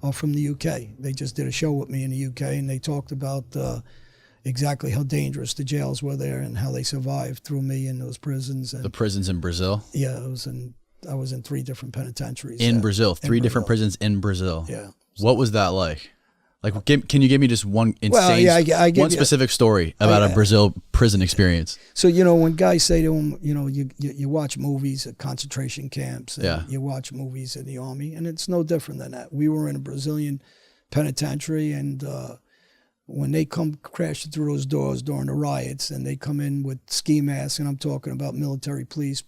are from the UK. They just did a show with me in the UK, and they talked about exactly how dangerous the jails were there and how they survived through me in those prisons. And the prisons in Brazil? Yeah, I was in 3 different penitentiaries. In Brazil? 3 different prisons in Brazil? Yeah. What was that like? Like, can you give me just one insane, one specific story about a Brazil prison experience? So, when guys say to them, you watch movies at concentration camps, and you watch movies in the army, and it's no different than that. We were in a Brazilian penitentiary, and when they come crashing through those doors during the riots, and they come in with ski masks, and I'm talking about military police,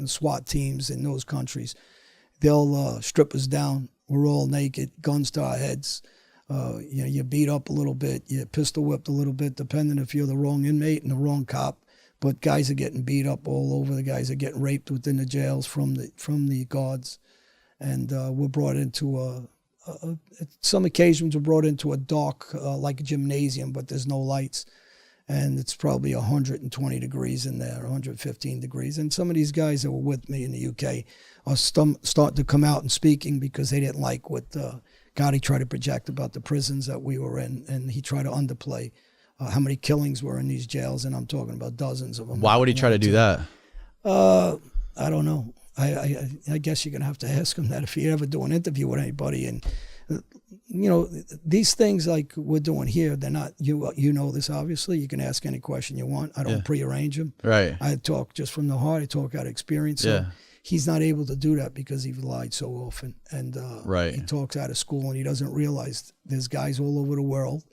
SWAT teams in those countries, they'll strip us down. We're all naked, guns to our heads. You beat up a little bit, you pistol whipped a little bit, depending if you're the wrong inmate and the wrong cop. But guys are getting beat up all over. The guys are getting raped within the jails from the guards, and we're brought into some occasions we're brought into a dark, like a gymnasium, but there's no lights, and it's probably 120 degrees in there, 115 degrees. And some of these guys that were with me in the UK are starting to come out and speaking because they didn't like what Gotti tried to project about the prisons that we were in, and he tried to underplay how many killings were in these jails, and I'm talking about dozens of them. Why would he try to do that? I don't know. I guess you're going to have to ask him that if you ever do an interview with anybody. And, these things like we're doing here, they're not, you know this, obviously. You can ask any question you want. I don't prearrange them. Right. I talk just from the heart. I talk out of experience. So he's not able to do that because he lied so often. And he talks out of school, and he doesn't realize there's guys all over the world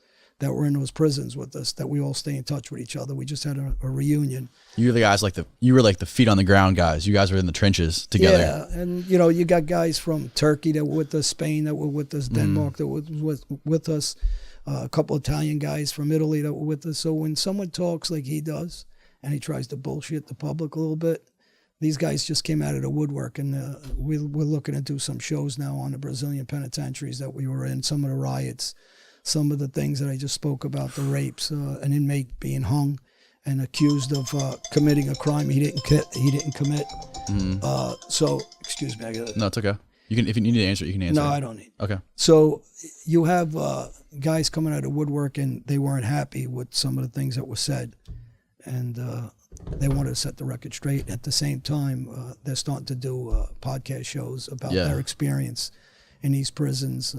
that were in those prisons with us, that we all stay in touch with each other. We just had a reunion. You were the guys you were like the feet on the ground guys. You guys were in the trenches together. Yeah, and you got guys from Turkey that were with us, Spain that were with us, Denmark that was with us, a couple Italian guys from Italy that were with us. So when someone talks like he does, and he tries to bullshit the public a little bit, these guys just came out of the woodwork, and we're looking to do some shows now on the Brazilian penitentiaries that we were in, some of the riots, some of the things that I just spoke about, the rapes, an inmate being hung and accused of committing a crime he didn't commit. So, excuse me. No, it's okay. You can, if you need to answer it, you can answer. No, I don't need. Okay. So you have guys coming out of the woodwork, and they weren't happy with some of the things that were said, and they wanted to set the record straight. At the same time, they're starting to do podcast shows about their experience in these prisons,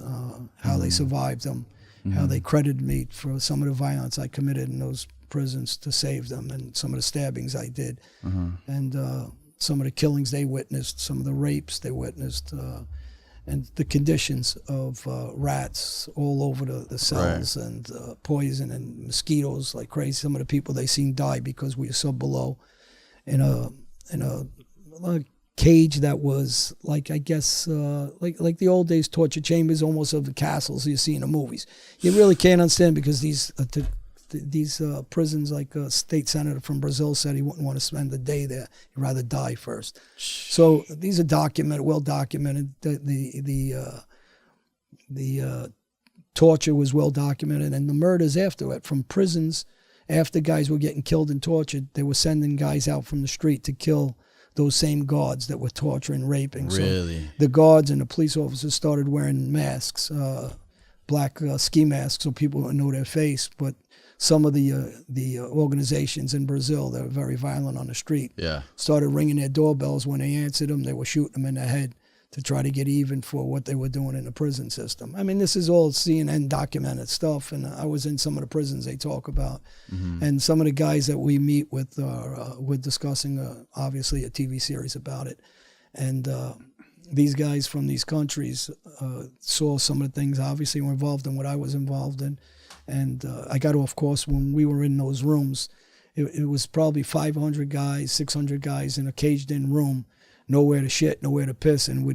how they survived them. How they credited me for some of the violence I committed in those prisons to save them, and some of the stabbings I did, and some of the killings they witnessed, some of the rapes they witnessed, and the conditions of rats all over the cells, and poison and mosquitoes like crazy. Some of the people they seen die because we were so below in a cage that was like, I guess, like the old days torture chambers, almost of the castles you see in the movies. You really can't understand, because these prisons, like a state senator from Brazil said he wouldn't want to spend the day there. He'd rather die first. So these are documented, well documented. The torture was well documented, and the murders after it from prisons. After guys were getting killed and tortured, they were sending guys out from the street to kill those same guards that were torturing, raping. Really? So the guards and the police officers started wearing masks, black ski masks, so people wouldn't know their face. But some of the organizations in Brazil that were very violent on the street started ringing their doorbells. When they answered them, they were shooting them in the head to try to get even for what they were doing in the prison system. I mean, this is all CNN documented stuff, and I was in some of the prisons they talk about. And some of the guys that we meet with we're discussing, obviously, a TV series about it. And these guys from these countries saw some of the things, obviously, were involved in what I was involved in. And I got off course when we were in those rooms. It was probably 500 guys, 600 guys in a caged-in room, nowhere to shit, nowhere to piss, and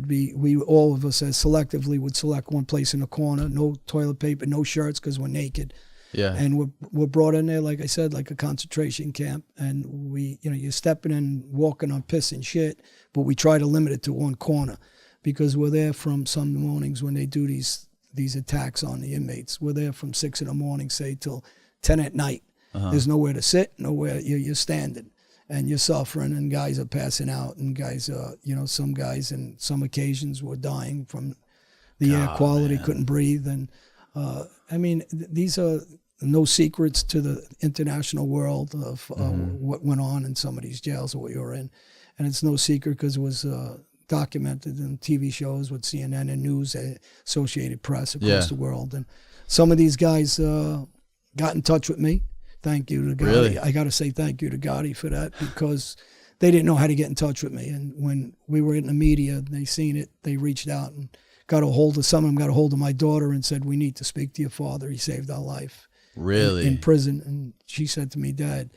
all of us as selectively would select one place in the corner, no toilet paper, no shirts, because we're naked. Yeah. And we're brought in there, like I said, like a concentration camp, and you're stepping in, walking on piss and shit, but we try to limit it to one corner, because we're there from some mornings when they do these attacks on the inmates. We're there from 6 in the morning, say, till 10 at night. There's nowhere to sit, nowhere, you're standing. And you're suffering, and guys are passing out, and guys, some guys in some occasions were dying from the air quality, couldn't breathe. And I mean, these are no secrets to the international world of what went on in some of these jails that we were in. And it's no secret because it was documented in TV shows with CNN and news, Associated Press across the world. And some of these guys got in touch with me. Thank you to Gotti. Really? I got to say thank you to Gotti for that, because they didn't know how to get in touch with me. And when we were in the media, they seen it, they reached out and got a hold of, some of them got a hold of my daughter and said, we need to speak to your father. He saved our life. Really? In prison. And she said to me, Dad,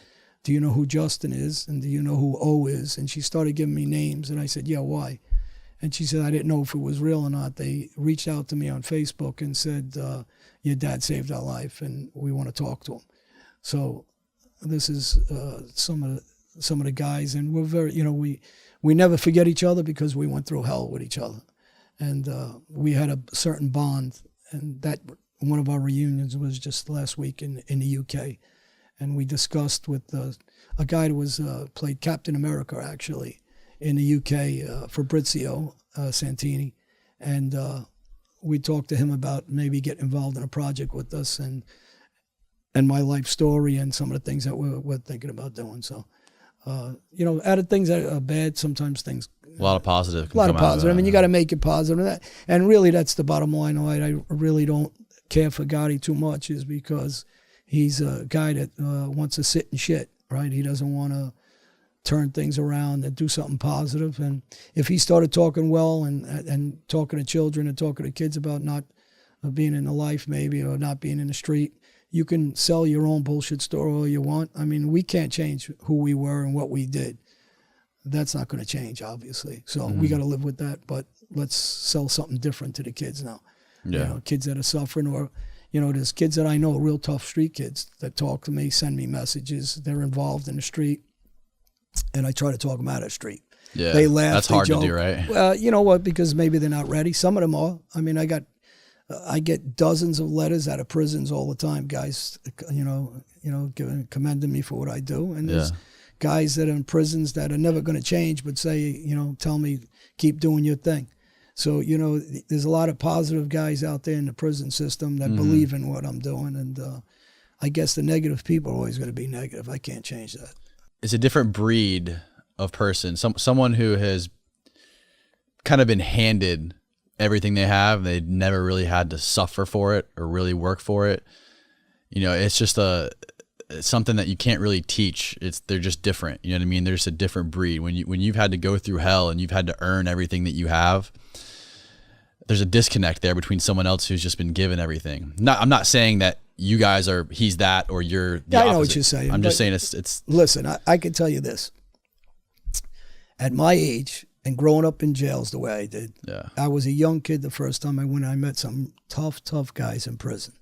do you know who Justin is? And do you know who O is? And she started giving me names. And I said, yeah, why? And she said, I didn't know if it was real or not. They reached out to me on Facebook and said, your dad saved our life and we want to talk to him. So this is some of the guys, and we're very, we never forget each other because we went through hell with each other. And we had a certain bond, and that one of our reunions was just last week in the UK. And we discussed with a guy who was played Captain America, actually, in the UK, Fabrizio Santini. And we talked to him about maybe getting involved in a project with us and my life story and some of the things that we're thinking about doing. So, out of things that are bad, sometimes things... A lot of positive. A lot of positive. I mean, you got to make it positive. And really, that's the bottom line. Why I really don't care for Gotti too much is because he's a guy that wants to sit and shit, right? He doesn't want to turn things around and do something positive. And if he started talking well and talking to children and talking to kids about not being in the life maybe or not being in the street, you can sell your own bullshit story all you want. I mean, we can't change who we were and what we did. That's not going to change, obviously. So we got to live with that. But let's sell something different to the kids now. Yeah. Kids that are suffering, or, there's kids that I know, real tough street kids that talk to me, send me messages. They're involved in the street, and I try to talk them out of the street. Yeah, they laugh. That's hard to do, right? Well, you know what? Because maybe they're not ready. Some of them are. I mean, I get dozens of letters out of prisons all the time, guys, commending me for what I do. And there's guys that are in prisons that are never going to change, but say, tell me, keep doing your thing. So, there's a lot of positive guys out there in the prison system that believe in what I'm doing. And I guess the negative people are always going to be negative. I can't change that. It's a different breed of person. Someone who has kind of been handed everything they have. They never really had to suffer for it or really work for it. It's just it's something that you can't really teach. They're just different. You know what I mean? They're just a different breed. When you've had to go through hell and you've had to earn everything that you have, there's a disconnect there between someone else who's just been given everything. I'm not saying that you guys he's that or you're the opposite. I know what you're saying. I'm just saying it's. Listen, I can tell you this. At my age and growing up in jails the way I did, I was a young kid the first time I went. I met some tough guys in prison.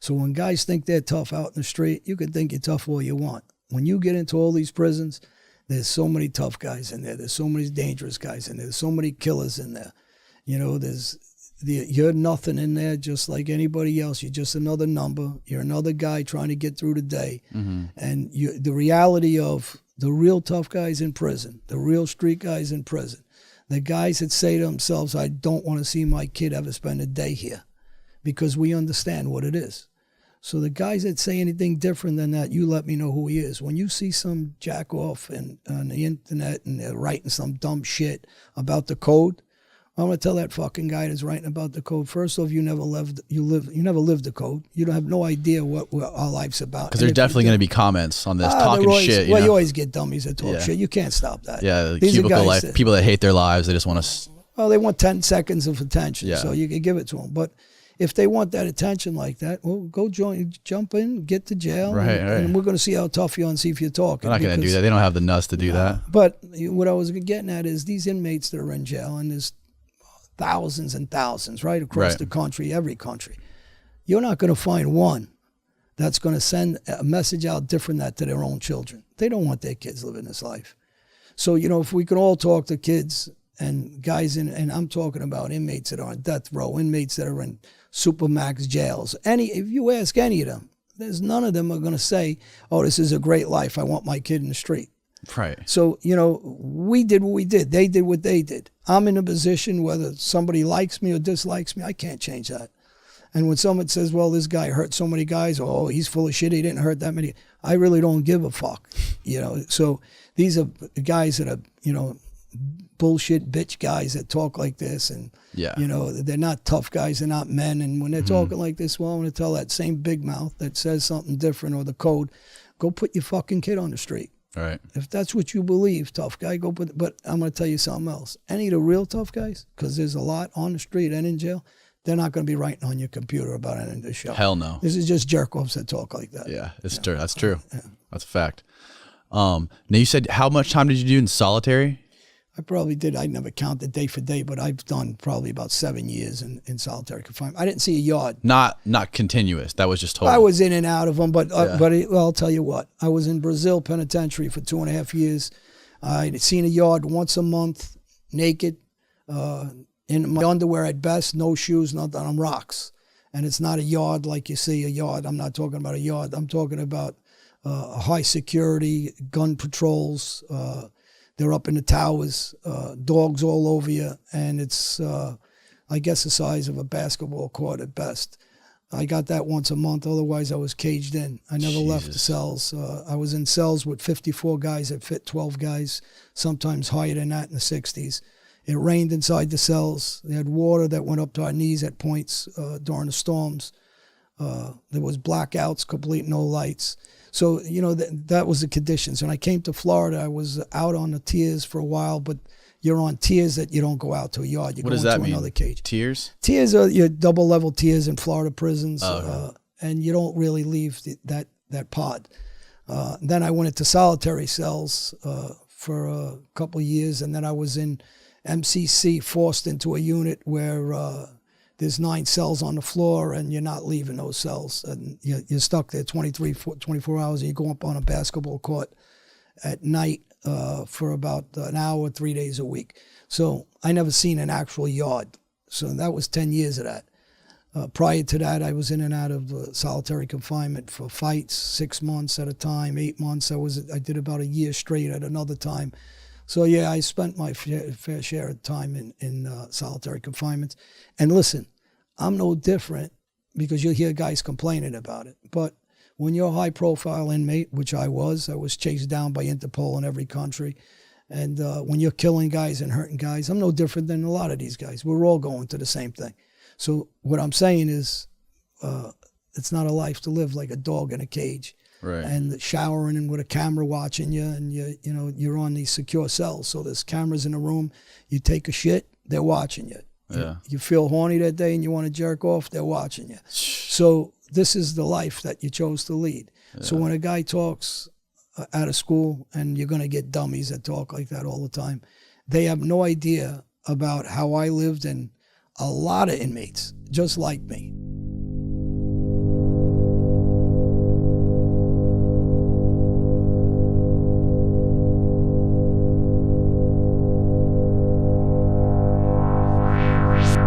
So when guys think they're tough out in the street, you can think you're tough all you want. When you get into all these prisons, there's so many tough guys in there. There's so many dangerous guys in there. There's so many killers in there. You're nothing in there just like anybody else. You're just another number. You're another guy trying to get through the day. And the reality of the real tough guys in prison, the real street guys in prison, the guys that say to themselves, I don't want to see my kid ever spend a day here, because we understand what it is. So the guys that say anything different than that, you let me know who he is. When you see some jack off on the internet and they're writing some dumb shit about the code, I'm gonna tell that fucking guy that's writing about the code. First off, you never lived the code. You don't have no idea what our life's about. Because there's definitely going to be comments on this talking shit. You always get dummies that talk shit. You can't stop that. Yeah, the cubicle life. People that hate their lives, they just want to. Well, they want 10 seconds of attention, so you can give it to them. But if they want that attention like that, well, go jump in, get to jail, and we're going to see how tough you are and see if you're talking. They're not going to do that. They don't have the nuts to do that. But what I was getting at is these inmates that are in jail, and there's thousands and thousands right across the country, every country. You're not going to find one that's going to send a message out different that to their own children. They don't want their kids living this life. So, if we could all talk to kids and guys and I'm talking about inmates that are on death row, inmates that are in supermax jails. If you ask any of them, there's none of them are going to say, oh, this is a great life. I want my kid in the street. Right. So, you know, we did what we did. They did what they did. I'm in a position whether somebody likes me or dislikes me, I can't change that. And when someone says, well, this guy hurt so many guys, oh, he's full of shit, he didn't hurt that many, I really don't give a fuck, you know. So these are guys that are, you know, bullshit bitch guys that talk like this, and, you know, they're not tough guys, they're not men. And when they're talking like this, well, I'm going to tell that same big mouth that says something different or the code, go put your fucking kid on the street. Right. If that's what you believe, tough guy, go put, but I'm going to tell you something else. Any of the real tough guys, because there's a lot on the street and in jail, they're not going to be writing on your computer about it in this show. Hell no. This is just jerk-offs that talk like that. Yeah, it's true. That's true. Yeah. That's a fact. Now you said, how much time did you do in solitary? I probably did. I never counted day for day, but I've done probably about 7 years in solitary confinement. I didn't see a yard. Not continuous. That was just total. I was in and out of them, but well, I'll tell you what. I was in Brazil Penitentiary for 2.5 years. I'd seen a yard once a month, naked, in my underwear at best, no shoes, nothing, on rocks. And it's not a yard like you see a yard. I'm not talking about a yard. I'm talking about high security, gun patrols. They're up in the towers, dogs all over you. And it's, I guess, the size of a basketball court at best. I got that once a month. Otherwise, I was caged in. I never left the cells. I was in cells with 54 guys that fit 12 guys, sometimes higher than that in the 60s. It rained inside the cells. They had water that went up to our knees at points during the storms. There was blackouts, complete no lights. So, you know, that was the conditions. When I came to Florida, I was out on the tiers for a while, but you're on tiers that you don't go out to a yard. You what go does that into mean? Another cage. Tiers? Tiers are your double-level tiers in Florida prisons, okay. And you don't really leave that pod. Then I went into solitary cells for a couple of years, and then I was in MCC, forced into a unit where there's 9 cells on the floor, and you're not leaving those cells. And you're stuck there 24 hours, and you go up on a basketball court at night for about an hour, 3 days a week. So I never seen an actual yard. So that was 10 years of that. Prior to that, I was in and out of solitary confinement for fights, 6 months at a time, 8 months. I did about a year straight at another time. So, yeah, I spent my fair share of time in solitary confinement. And listen, I'm no different, because you'll hear guys complaining about it. But when you're a high-profile inmate, which I was chased down by Interpol in every country. And when you're killing guys and hurting guys, I'm no different than a lot of these guys. We're all going to the same thing. So what I'm saying is it's not a life to live like a dog in a cage. Right. And showering and with a camera watching you, and you're on these secure cells. So there's cameras in the room. You take a shit, they're watching you. Yeah. You feel horny that day and you want to jerk off, they're watching you. So this is the life that you chose to lead. Yeah. So when a guy talks out of school, and you're going to get dummies that talk like that all the time, they have no idea about how I lived, and a lot of inmates just like me.